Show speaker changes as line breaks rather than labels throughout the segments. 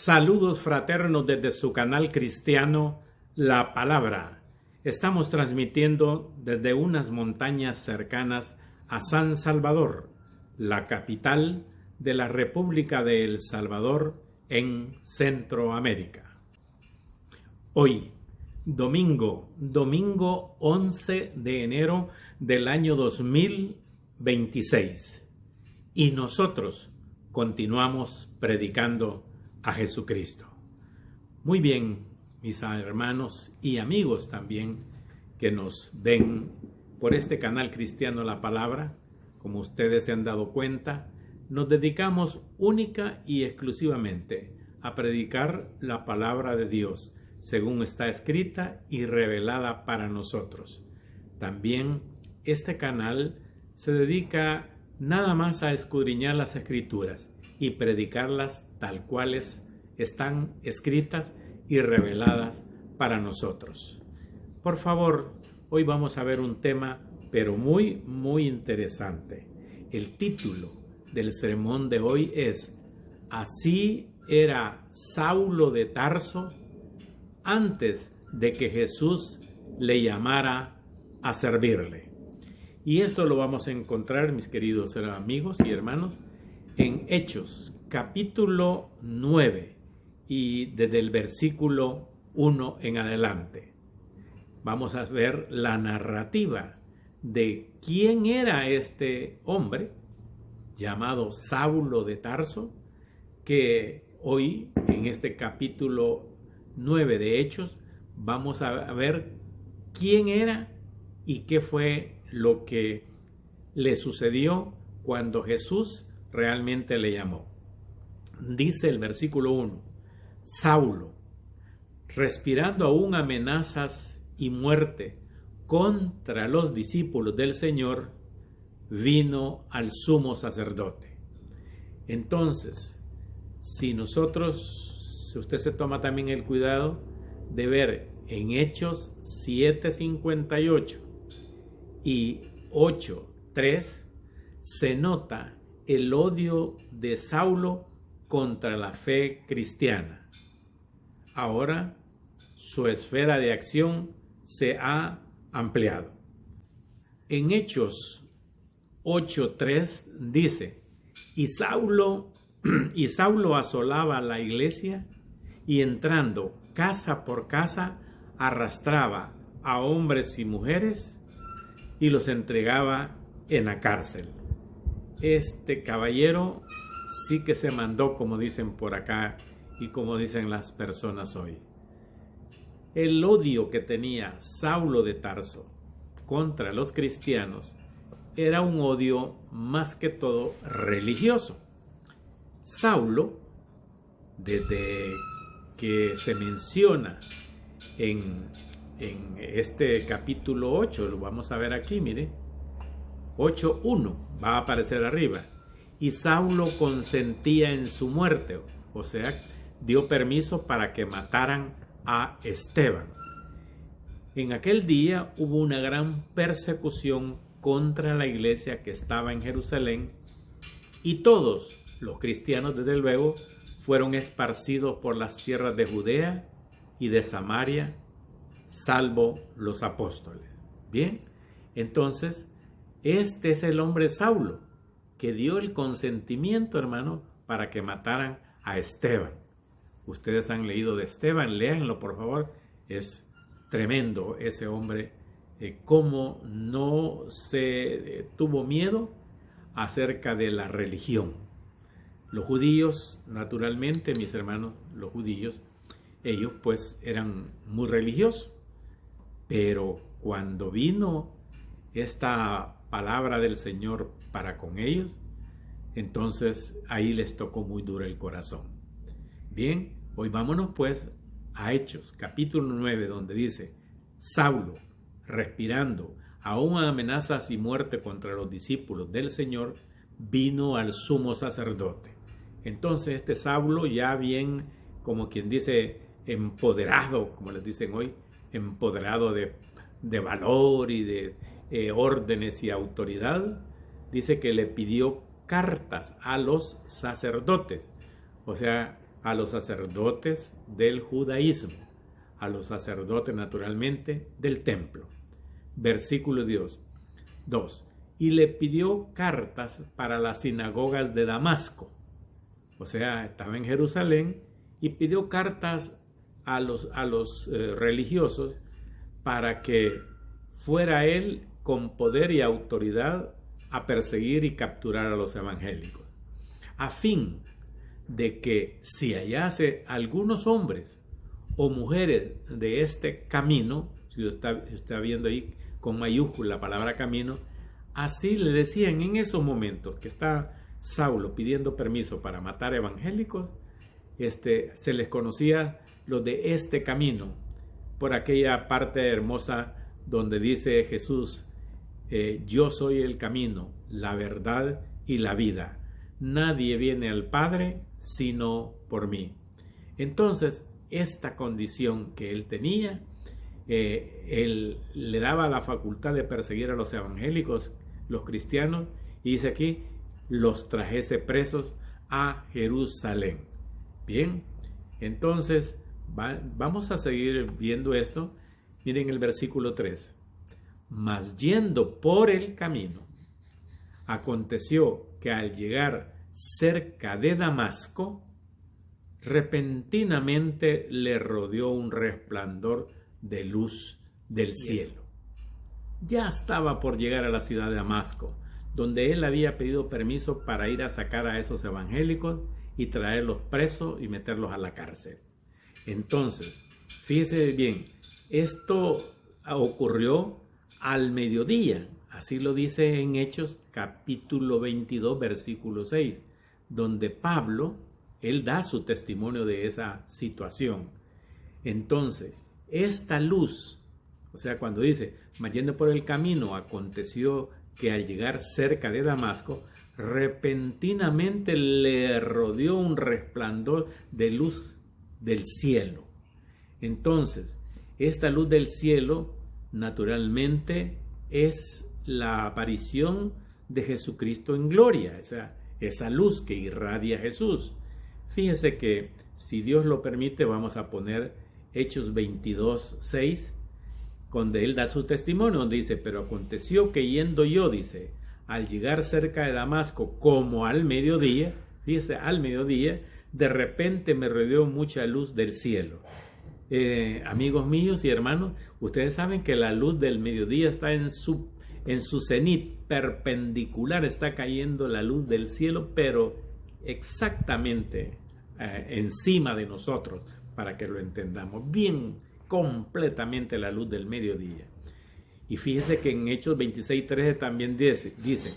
Saludos fraternos desde su canal cristiano La Palabra. Estamos transmitiendo desde unas montañas cercanas a San Salvador, la capital de la República de El Salvador en Centroamérica. Hoy, domingo 11 de enero del año 2026. Y nosotros continuamos predicando a Jesucristo. Muy bien, mis hermanos y amigos también que nos ven por este canal cristiano La Palabra. Como ustedes se han dado cuenta, nos dedicamos única y exclusivamente a predicar la palabra de Dios, según está escrita y revelada para nosotros. También este canal se dedica nada más a escudriñar las Escrituras y predicarlas tal cuales están escritas y reveladas para nosotros. Por favor, hoy vamos a ver un tema, pero muy interesante. El título del sermón de hoy es: Así era Saulo de Tarso antes de que Jesús le llamara a servirle. Y esto lo vamos a encontrar, mis queridos amigos y hermanos, en Hechos, capítulo 9, y desde el versículo 1 en adelante. Vamos a ver la narrativa de quién era este hombre llamado Saulo de Tarso, que hoy en este capítulo 9 de Hechos vamos a ver quién era y qué fue lo que le sucedió cuando Jesús realmente le llamó. Dice el versículo 1: Saulo, respirando aún amenazas y muerte contra los discípulos del Señor, vino al sumo sacerdote. Entonces, si usted se toma también el cuidado de ver en Hechos 7:58 y 8:3, se nota el odio de Saulo contra la fe cristiana. Ahora su esfera de acción se ha ampliado. En Hechos 8:3 dice: y Saulo asolaba la iglesia y entrando casa por casa arrastraba a hombres y mujeres y los entregaba en la cárcel. Este caballero sí que se mandó, como dicen por acá y como dicen las personas hoy. El odio que tenía Saulo de Tarso contra los cristianos era un odio más que todo religioso. Saulo, desde que se menciona en este capítulo 8, lo vamos a ver aquí, mire, 8:1 va a aparecer arriba. Y Saulo consentía en su muerte, o sea, dio permiso para que mataran a Esteban. En aquel día hubo una gran persecución contra la iglesia que estaba en Jerusalén, y todos los cristianos, desde luego, fueron esparcidos por las tierras de Judea y de Samaria, salvo los apóstoles. Bien, entonces, este es el hombre Saulo, que dio el consentimiento, hermano, para que mataran a Esteban. Ustedes han leído de Esteban, léanlo por favor. Es tremendo ese hombre, cómo no se tuvo miedo acerca de la religión. Los judíos, naturalmente, mis hermanos, los judíos, ellos pues eran muy religiosos, pero cuando vino esta palabra del Señor para con ellos, entonces ahí les tocó muy duro el corazón. Bien, hoy vámonos pues a Hechos, capítulo 9, donde dice: Saulo, respirando aún amenazas y muerte contra los discípulos del Señor, vino al sumo sacerdote. Entonces este Saulo, ya bien, como quien dice, empoderado, como les dicen hoy, empoderado de valor y de órdenes y autoridad, dice que le pidió cartas a los sacerdotes, o sea, a los sacerdotes del judaísmo, a los sacerdotes naturalmente del templo. Versículo 2. Y le pidió cartas para las sinagogas de Damasco. O sea, estaba en Jerusalén y pidió cartas a los religiosos para que fuera él con poder y autoridad a perseguir y capturar a los evangélicos, a fin de que si hallase algunos hombres o mujeres de este camino, si usted está viendo ahí con mayúscula la palabra camino, así le decían en esos momentos que está Saulo pidiendo permiso para matar evangélicos, se les conocía los de este camino, por aquella parte hermosa donde dice Jesús, yo soy el camino, la verdad y la vida. Nadie viene al Padre sino por mí. Entonces, esta condición que él tenía, él le daba la facultad de perseguir a los evangélicos, los cristianos, y dice aquí, los trajese presos a Jerusalén. Bien, entonces vamos a seguir viendo esto. Miren el versículo 3. Mas yendo por el camino, aconteció que al llegar cerca de Damasco, repentinamente le rodeó un resplandor de luz del cielo. Ya estaba por llegar a la ciudad de Damasco, donde él había pedido permiso para ir a sacar a esos evangélicos y traerlos presos y meterlos a la cárcel. Entonces, fíjese bien, esto ocurrió al mediodía, así lo dice en Hechos capítulo 22, versículo 6, donde Pablo, él da su testimonio de esa situación. Entonces, esta luz, o sea, cuando dice, mas yendo por el camino, aconteció que al llegar cerca de Damasco, repentinamente le rodeó un resplandor de luz del cielo. Entonces, esta luz del cielo, naturalmente, es la aparición de Jesucristo en gloria, esa luz que irradia Jesús. Fíjense que, si Dios lo permite, vamos a poner Hechos 22, 6, donde él da su testimonio, donde dice, pero aconteció que yendo yo, dice, al llegar cerca de Damasco, como al mediodía, fíjese, al mediodía, de repente me rodeó mucha luz del cielo. Amigos míos y hermanos, ustedes saben que la luz del mediodía está en su cenit perpendicular, está cayendo la luz del cielo, pero exactamente encima de nosotros, para que lo entendamos bien, completamente la luz del mediodía. Y fíjese que en Hechos 26:13 también dice,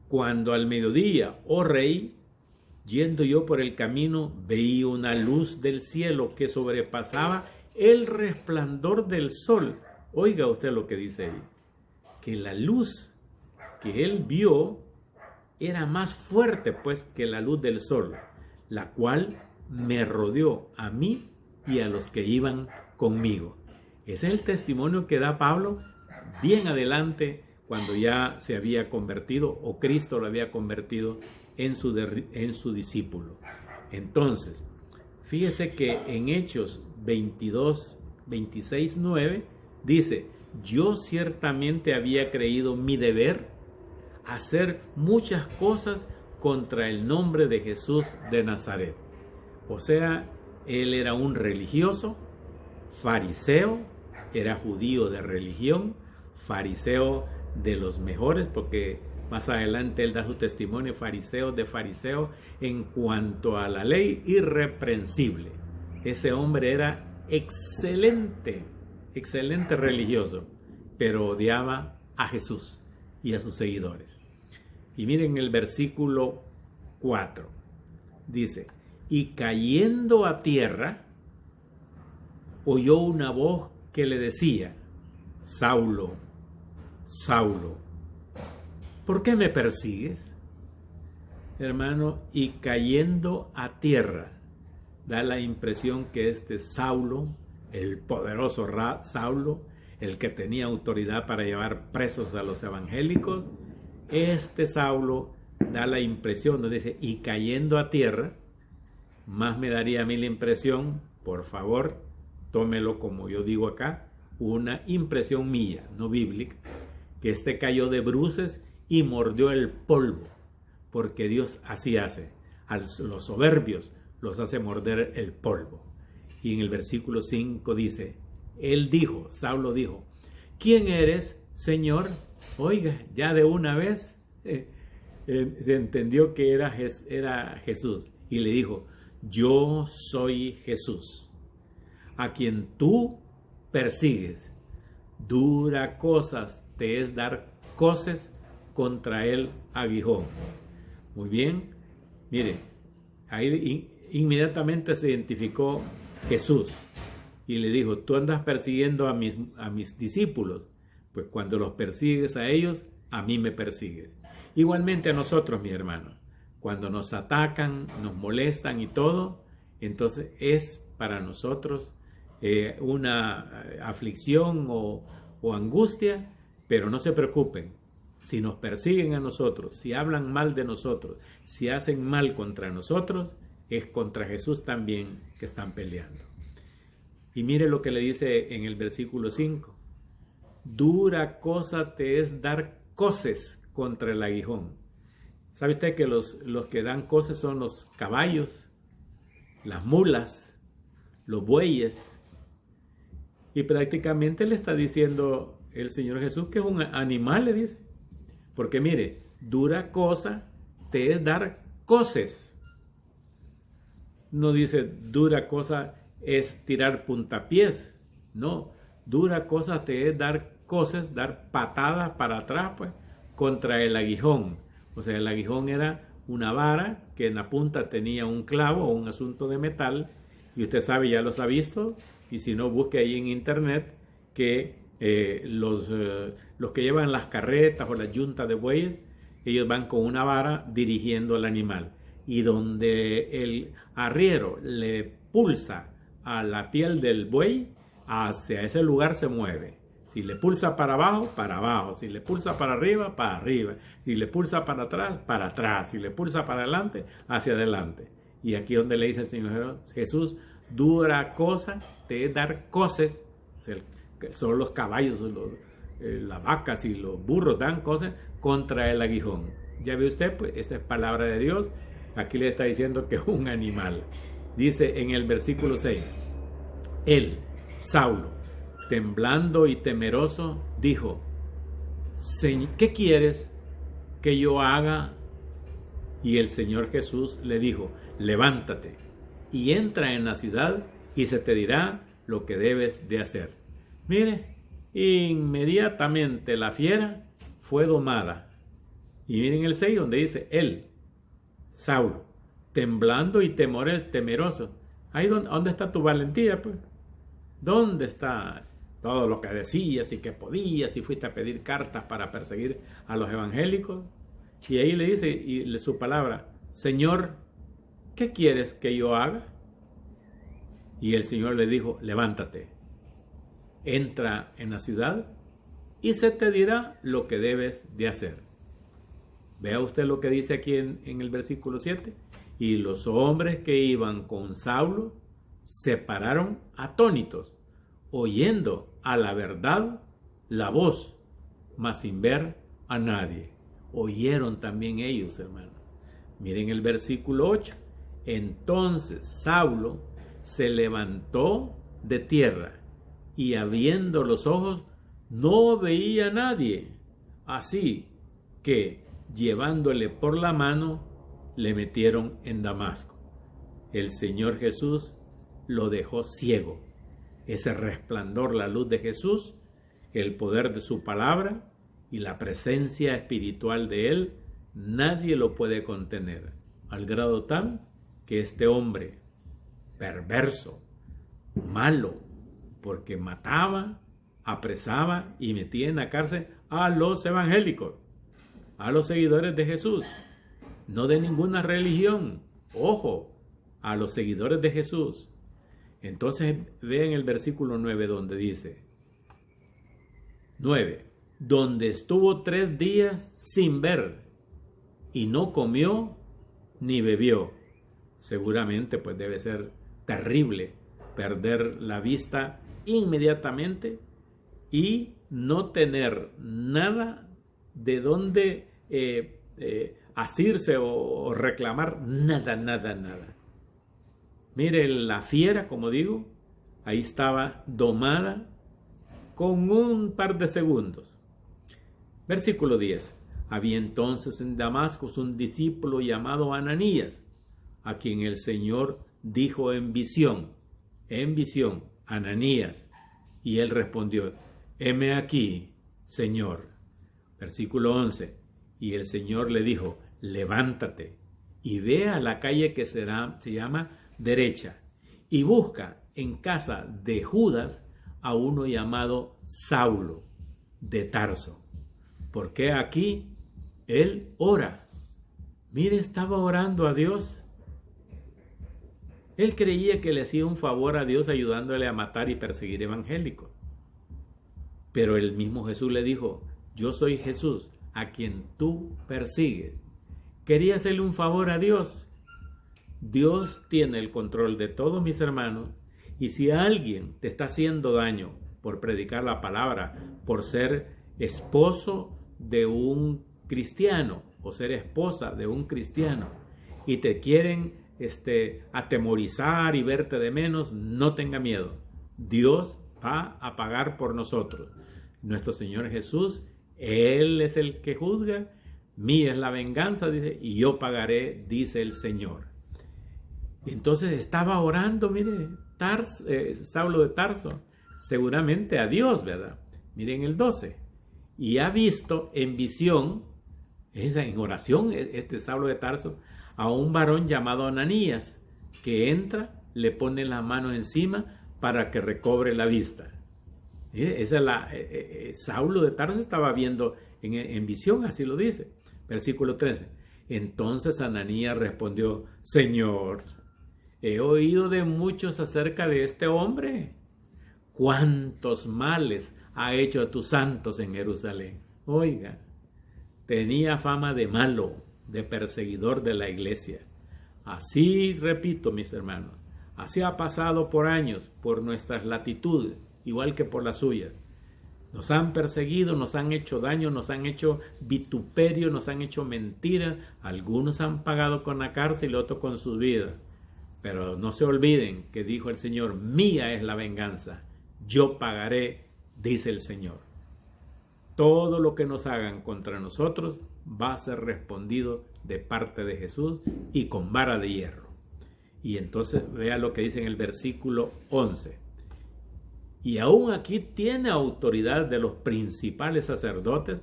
cuando al mediodía, oh rey, yendo yo por el camino, veía una luz del cielo que sobrepasaba el resplandor del sol. Oiga usted lo que dice ahí, que la luz que él vio era más fuerte pues que la luz del sol, la cual me rodeó a mí y a los que iban conmigo. Ese es el testimonio que da Pablo bien adelante, cuando ya se había convertido, o Cristo lo había convertido en su discípulo. Entonces, fíjese que en Hechos 22, 26, 9 dice, yo ciertamente había creído mi deber hacer muchas cosas contra el nombre de Jesús de Nazaret. O sea, él era un religioso, fariseo, era judío de religión, fariseo de los mejores, porque más adelante él da su testimonio, fariseo de fariseo, en cuanto a la ley, irreprensible. Ese hombre era excelente religioso, pero odiaba a Jesús y a sus seguidores. Y miren el versículo 4, dice, y cayendo a tierra, oyó una voz que le decía, Saulo, Saulo, ¿por qué me persigues? Hermano, y cayendo a tierra, da la impresión que este Saulo, el poderoso Saulo, el que tenía autoridad para llevar presos a los evangélicos, este Saulo da la impresión, donde dice, y cayendo a tierra, Más me daría a mí la impresión, por favor, tómelo como yo digo acá, una impresión mía, no bíblica, que este cayó de bruces y mordió el polvo, porque Dios así hace, a los soberbios los hace morder el polvo. Y en el versículo 5 dice, él dijo, Saulo dijo, ¿quién eres, Señor? Oiga, ya de una vez se entendió que era Jesús, y le dijo, yo soy Jesús, a quien tú persigues. Dura cosas te es dar coces contra el aguijón. Muy bien, mire, ahí inmediatamente se identificó Jesús y le dijo, tú andas persiguiendo a mis discípulos, pues cuando los persigues a ellos, a mí me persigues. Igualmente a nosotros, mi hermano, cuando nos atacan, nos molestan y todo, entonces es para nosotros una aflicción o angustia, pero no se preocupen. Si nos persiguen a nosotros, si hablan mal de nosotros, si hacen mal contra nosotros, es contra Jesús también que están peleando. Y mire lo que le dice en el versículo 5. Dura cosa te es dar coces contra el aguijón. ¿Sabe usted que los que dan coces son los caballos, las mulas, los bueyes? Y prácticamente le está diciendo el Señor Jesús que es un animal, le dice. Porque mire, dura cosa te es dar coces. No dice dura cosa es tirar puntapiés. No, dura cosa te es dar coces, dar patadas para atrás, pues, contra el aguijón. O sea, el aguijón era una vara que en la punta tenía un clavo o un asunto de metal. Y usted sabe, ya los ha visto. Y si no, busque ahí en internet que los que llevan las carretas o las yuntas de bueyes, ellos van con una vara dirigiendo al animal. Y donde el arriero le pulsa a la piel del buey, hacia ese lugar se mueve. Si le pulsa para abajo, para abajo. Si le pulsa para arriba, para arriba. Si le pulsa para atrás, para atrás. Si le pulsa para adelante, hacia adelante. Y aquí donde le dice el Señor Jesús, dura cosa te es dar coces. Son los caballos, las vacas y los burros dan coces contra el aguijón. Ya ve usted, pues esa es palabra de Dios. Aquí le está diciendo que es un animal. Dice en el versículo 6, él, Saulo, temblando y temeroso, dijo, ¿qué quieres que yo haga? Y el Señor Jesús le dijo, levántate y entra en la ciudad y se te dirá lo que debes de hacer. Mire, inmediatamente la fiera fue domada. Y miren el 6 donde dice, él, Saulo, temblando y temeroso. Ahí ¿dónde está tu valentía, pues? ¿Dónde está todo lo que decías y que podías y fuiste a pedir cartas para perseguir a los evangélicos? Y ahí le dice y su palabra, Señor, ¿qué quieres que yo haga? Y el Señor le dijo, levántate, entra en la ciudad y se te dirá lo que debes de hacer. Vea usted lo que dice aquí en el versículo 7. Y los hombres que iban con Saulo se pararon atónitos, oyendo a la verdad la voz, mas sin ver a nadie. Oyeron también ellos, hermanos. Miren el versículo 8. Entonces Saulo se levantó de tierra y abriendo los ojos no veía a nadie. Así que llevándole por la mano le metieron en Damasco. El Señor Jesús lo dejó ciego. Ese resplandor, la luz de Jesús, el poder de su palabra y la presencia espiritual de Él, nadie lo puede contener, al grado tal que este hombre perverso, malo, porque mataba, apresaba y metía en la cárcel a los evangélicos, a los seguidores de Jesús, no de ninguna religión, ojo, a los seguidores de Jesús. Entonces vean el versículo 9 donde dice, 9, donde estuvo 3 días sin ver y no comió ni bebió, seguramente pues debe ser terrible perder la vista inmediatamente y no tener nada de dónde asirse o reclamar, nada. Mire, la fiera, como digo, ahí estaba domada con un par de segundos. Versículo 10. Había entonces en Damasco un discípulo llamado Ananías, a quien el Señor dijo en visión, Ananías. Y él respondió, heme aquí, Señor. Versículo 11. Y el Señor le dijo, levántate y ve a la calle que se llama Derecha y busca en casa de Judas a uno llamado Saulo de Tarso, porque aquí él ora. Mire, estaba orando a Dios. Él creía que le hacía un favor a Dios ayudándole a matar y perseguir evangélicos. Pero el mismo Jesús le dijo, yo soy Jesús, a quien tú persigues. Quería hacerle un favor a Dios. Dios tiene el control de todo, mis hermanos. Y si alguien te está haciendo daño por predicar la palabra, por ser esposo de un cristiano o ser esposa de un cristiano, y te quieren atemorizar y verte de menos, no tenga miedo. Dios va a pagar por nosotros. Nuestro Señor Jesús, Él es el que juzga. Mía es la venganza, dice, y yo pagaré, dice el Señor. Entonces estaba orando, mire, Saulo de Tarso, seguramente a Dios, ¿verdad? Miren el 12. Y ha visto en visión, en oración, Saulo de Tarso, a un varón llamado Ananías, que entra, le pone la mano encima para que recobre la vista. Saulo de Tarso estaba viendo en visión, así lo dice. Versículo 13. Entonces Ananías respondió, Señor, he oído de muchos acerca de este hombre. ¿Cuántos males ha hecho a tus santos en Jerusalén? Oiga, tenía fama de malo, de perseguidor de la iglesia. Así, repito, mis hermanos, así ha pasado por años, por nuestras latitudes, igual que por las suyas. Nos han perseguido, nos han hecho daño, nos han hecho vituperio, nos han hecho mentiras. Algunos han pagado con la cárcel y otros con su vida. Pero no se olviden que dijo el Señor, mía es la venganza, yo pagaré, dice el Señor. Todo lo que nos hagan contra nosotros va a ser respondido de parte de Jesús y con vara de hierro. Y entonces vea lo que dice en el versículo 11. Y aún aquí tiene autoridad de los principales sacerdotes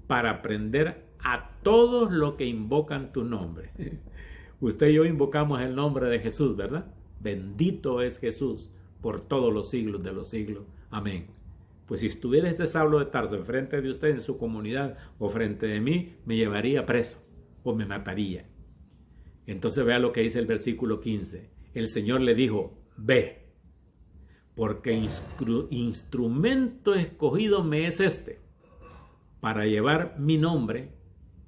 para prender a todos los que invocan tu nombre. Usted y yo invocamos el nombre de Jesús, ¿verdad? Bendito es Jesús por todos los siglos de los siglos. Amén. Pues si estuviera ese Saulo de Tarso enfrente de usted en su comunidad o frente de mí, me llevaría preso o me mataría. Entonces vea lo que dice el versículo 15. El Señor le dijo, ve, porque instrumento escogido me es para llevar mi nombre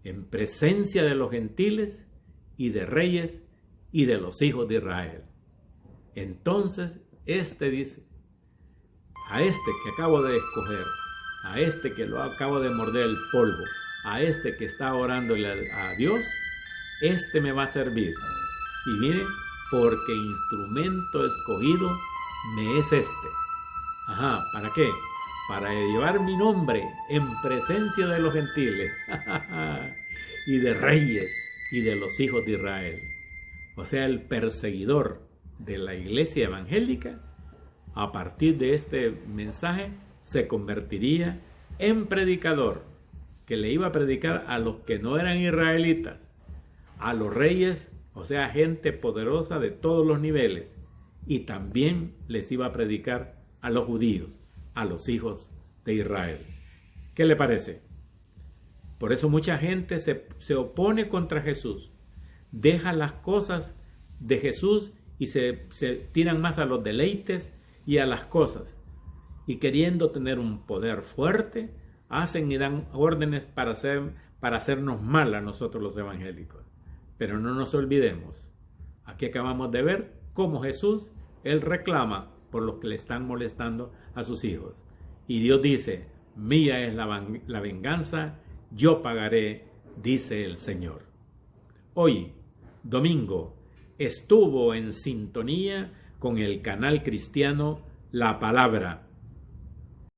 en presencia de los gentiles y de reyes y de los hijos de Israel. Entonces dice, a que acabo de escoger, a que lo acabo de morder el polvo, a que está orándole a Dios, me va a servir. Y mire, porque instrumento escogido me es Ajá, ¿para qué? Para llevar mi nombre en presencia de los gentiles y de reyes y de los hijos de Israel. O sea, el perseguidor de la iglesia evangélica, a partir de este mensaje, se convertiría en predicador, que le iba a predicar a los que no eran israelitas, a los reyes, o sea, gente poderosa de todos los niveles, y también les iba a predicar a los judíos, a los hijos de Israel. ¿Qué le parece? Por eso mucha gente se opone contra Jesús, deja las cosas de Jesús y se tiran más a los deleites y a las cosas. Y queriendo tener un poder fuerte, hacen y dan órdenes para hacernos mal a nosotros los evangélicos. Pero no nos olvidemos, Aquí acabamos de ver cómo Jesús, Él reclama por los que le están molestando a sus hijos. Y Dios dice, mía es la venganza, yo pagaré, dice el Señor. Hoy, domingo, estuvo en sintonía con el canal cristiano La Palabra,